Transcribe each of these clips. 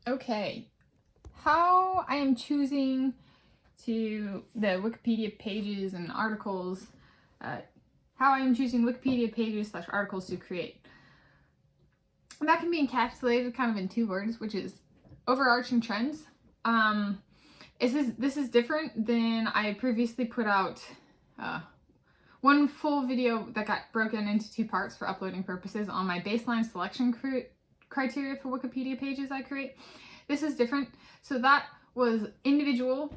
Okay, how I am choosing the Wikipedia pages and articles, how I am choosing Wikipedia pages / articles to create. And that can be encapsulated kind of in 2 words, which is overarching trends. This is different than I previously put out one full video that got broken into 2 parts for uploading purposes on my baseline selection criteria for Wikipedia pages I create. This is different. So that was individual.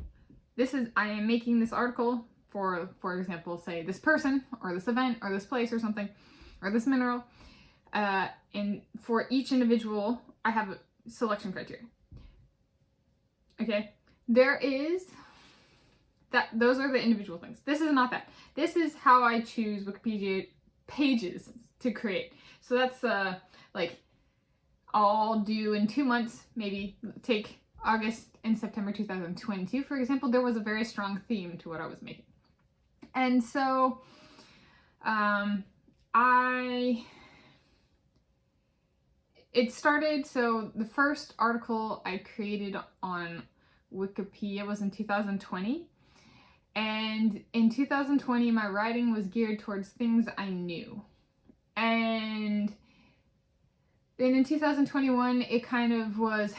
I am making this article for example, say this person or this event or this place or something, or this mineral. And for each individual, I have a selection criteria. Okay, those are the individual things. This is not that. This is how I choose Wikipedia pages to create. So that's like I'll do in 2 months, maybe take August and September 2022, for example. There was a very strong theme to what I was making. And so it started, so the first article I created on Wikipedia was in 2020. And in 2020, my writing was geared towards things I knew. And then in 2021, it kind of was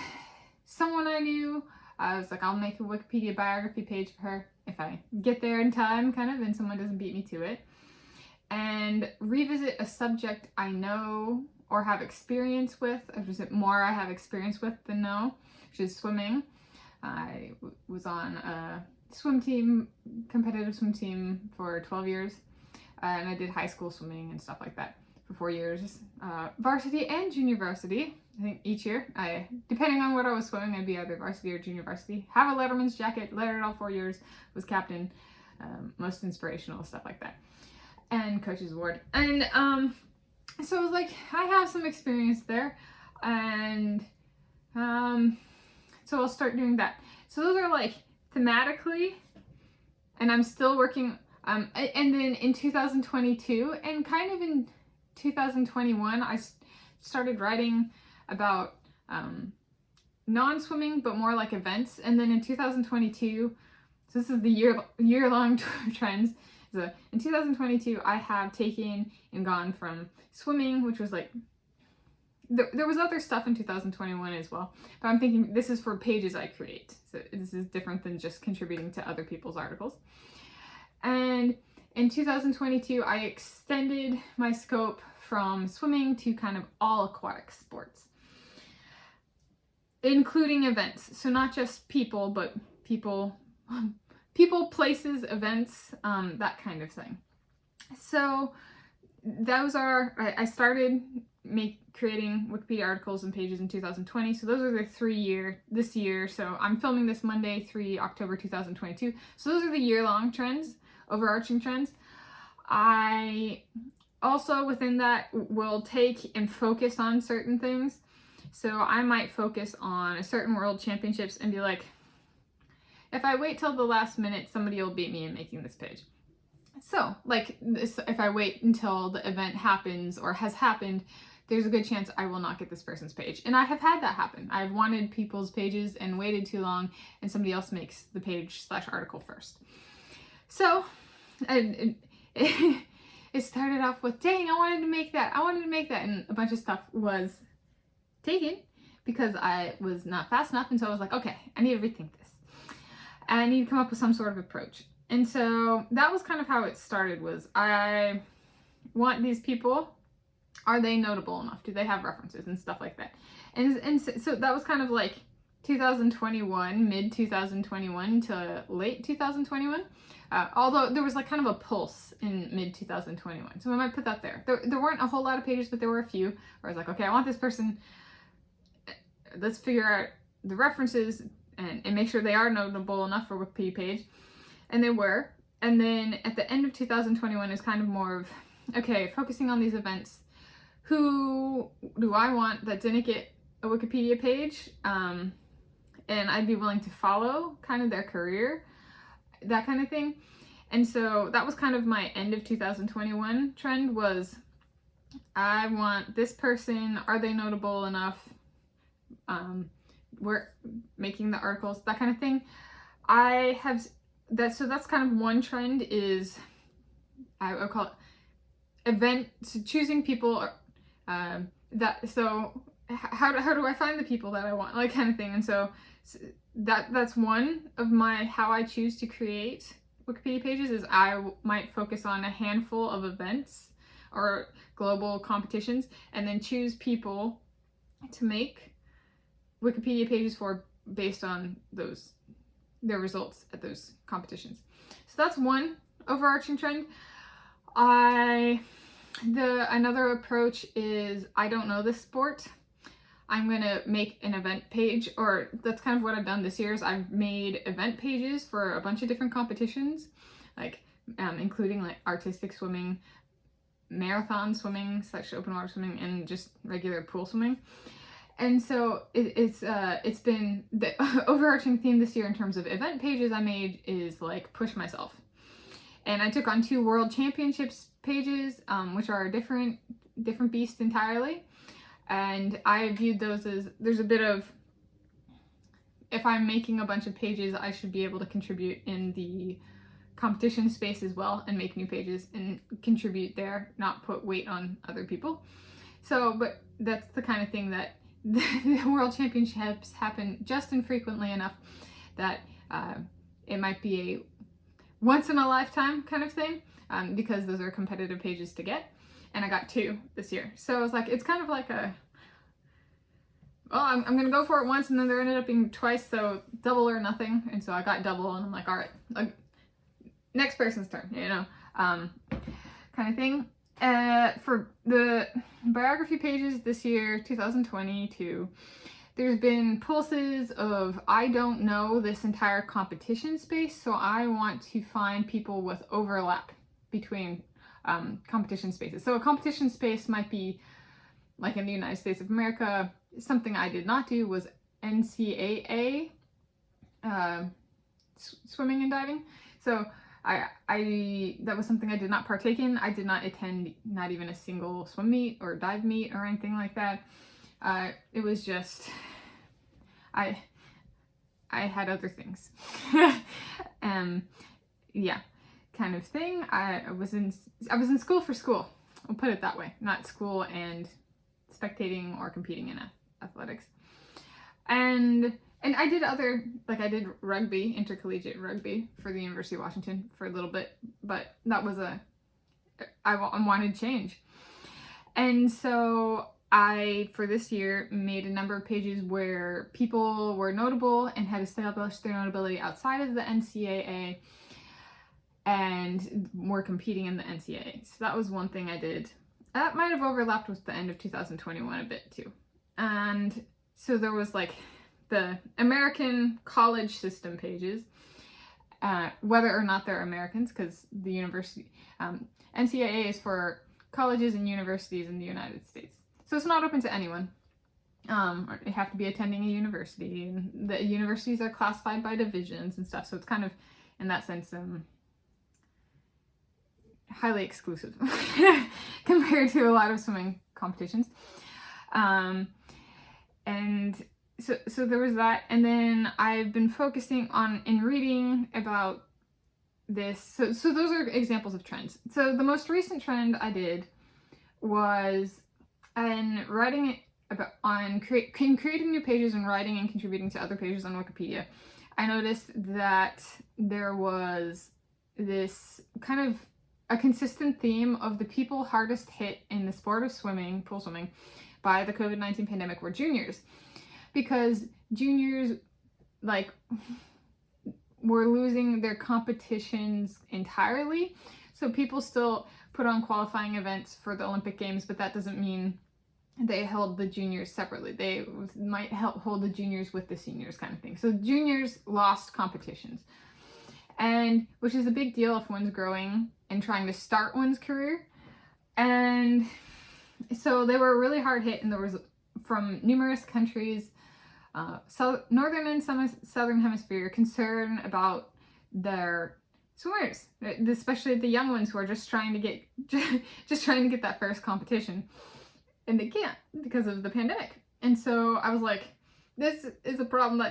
someone I knew. I was like, I'll make a Wikipedia biography page for her if I get there in time, kind of, and someone doesn't beat me to it. And revisit a subject I know or have experience with, or is it more I have experience with than know, which is swimming. I was on a swim team, competitive swim team for 12 years, and I did high school swimming and stuff like that for 4 years, varsity and junior varsity. I think each year, depending on what I was swimming, I'd be either varsity or junior varsity. Have a letterman's jacket, lettered all 4 years, was captain, most inspirational, stuff like that, and coach's award. And so I was like, I have some experience there, and so I'll start doing that. So those are like thematically, and I'm still working, and then in 2022 and kind of in 2021, I started writing about non-swimming, but more like events. And then in 2022, so this is the year-long trends. So in 2022, I have taken and gone from swimming, which was like, there was other stuff in 2021 as well, but I'm thinking this is for pages I create. So this is different than just contributing to other people's articles. And in 2022, I extended my scope from swimming to kind of all aquatic sports, including events. So not just people, but people, places, events, that kind of thing. So those are, I started creating Wikipedia articles and pages in 2020. So those are the this year. So I'm filming this Monday, 3 October 2022. So those are the year-long trends, overarching trends. I also, within that, will take and focus on certain things. So I might focus on a certain world championships and be like, if I wait till the last minute, somebody will beat me in making this page. So, like, if I wait until the event happens or has happened, there's a good chance I will not get this person's page. And I have had that happen. I've wanted people's pages and waited too long, and somebody else makes the page / article first. So, it started off with, dang, I wanted to make that, and a bunch of stuff was taken because I was not fast enough, and so I was like, okay, I need to rethink this. I need to come up with some sort of approach. And so that was kind of how it started, was I want these people, are they notable enough? Do they have references and stuff like that? And so that was kind of like 2021, mid 2021 to late 2021. Although there was like kind of a pulse in mid 2021. So I might put that there. There weren't a whole lot of pages, but there were a few where I was like, okay, I want this person, let's figure out the references and make sure they are notable enough for a Wikipedia page. And they were. And then at the end of 2021 is kind of more of, okay, focusing on these events. Who do I want that didn't get a Wikipedia page? And I'd be willing to follow kind of their career, that kind of thing. And so that was kind of my end of 2021 trend, was I want this person, are they notable enough we're making the articles, that kind of thing. I have that, so that's kind of one trend is, I would call it choosing people so how do I find the people that I want, like, kind of thing. And so that's one of my how I choose to create Wikipedia pages is I might focus on a handful of events or global competitions and then choose people to make Wikipedia pages for based on their results at those competitions. So that's one overarching trend. Another approach is I don't know this sport. I'm gonna make an event page, or that's kind of what I've done this year is I've made event pages for a bunch of different competitions, like including like artistic swimming, marathon swimming, open water swimming, and just regular pool swimming. And so it's been the overarching theme this year in terms of event pages I made is like push myself. And I took on 2 world championships pages, which are a different beast entirely. And I viewed those as, there's a bit of, if I'm making a bunch of pages, I should be able to contribute in the competition space as well and make new pages and contribute there, not put weight on other people. So, but that's the kind of thing that the world championships happen just infrequently enough that it might be a once in a lifetime kind of thing, because those are competitive pages to get. And I got 2 this year. So I was like, it's kind of like I'm gonna go for it once, and then there ended up being twice, so double or nothing. And so I got double, and I'm like, all right, like, next person's turn, you know, kind of thing. For the biography pages this year, 2022, there's been pulses of, I don't know this entire competition space, so I want to find people with overlap between competition spaces. So a competition space might be, like in the United States of America, something I did not do was NCAA swimming and diving. So that was something I did not partake in. I did not attend not even a single swim meet or dive meet or anything like that. It was just, I had other things. Yeah, kind of thing. I was in school for school. I'll put it that way. Not school and spectating or competing in athletics. And I did I did rugby, intercollegiate rugby for the University of Washington for a little bit, but that was I wanted change. And so I, for this year, made a number of pages where people were notable and had established their notability outside of the NCAA and were competing in the NCAA. So that was one thing I did. That might have overlapped with the end of 2021 a bit too. And so there was like the American college system pages, whether or not they're Americans, because the university, NCAA is for colleges and universities in the United States. So it's not open to anyone. You have to be attending a university, and the universities are classified by divisions and stuff. So it's kind of, in that sense, highly exclusive compared to a lot of swimming competitions. And so there was that, and then I've been focusing on in reading about this. So those are examples of trends. So the most recent trend I did was in writing creating new pages and writing and contributing to other pages on Wikipedia. I noticed that there was this kind of a consistent theme of the people hardest hit in the sport of swimming, pool swimming, by the COVID-19 pandemic were juniors. Because juniors, like, were losing their competitions entirely. So people still put on qualifying events for the Olympic Games, but that doesn't mean they held the juniors separately. They might hold the juniors with the seniors kind of thing. So juniors lost competitions, and which is a big deal if one's growing and trying to start one's career. And so they were really hard hit, and there was from numerous countries, northern and southern hemisphere, concern about their swimmers, especially the young ones who are just trying to get that first competition, and they can't because of the pandemic. And so I was like, this is a problem that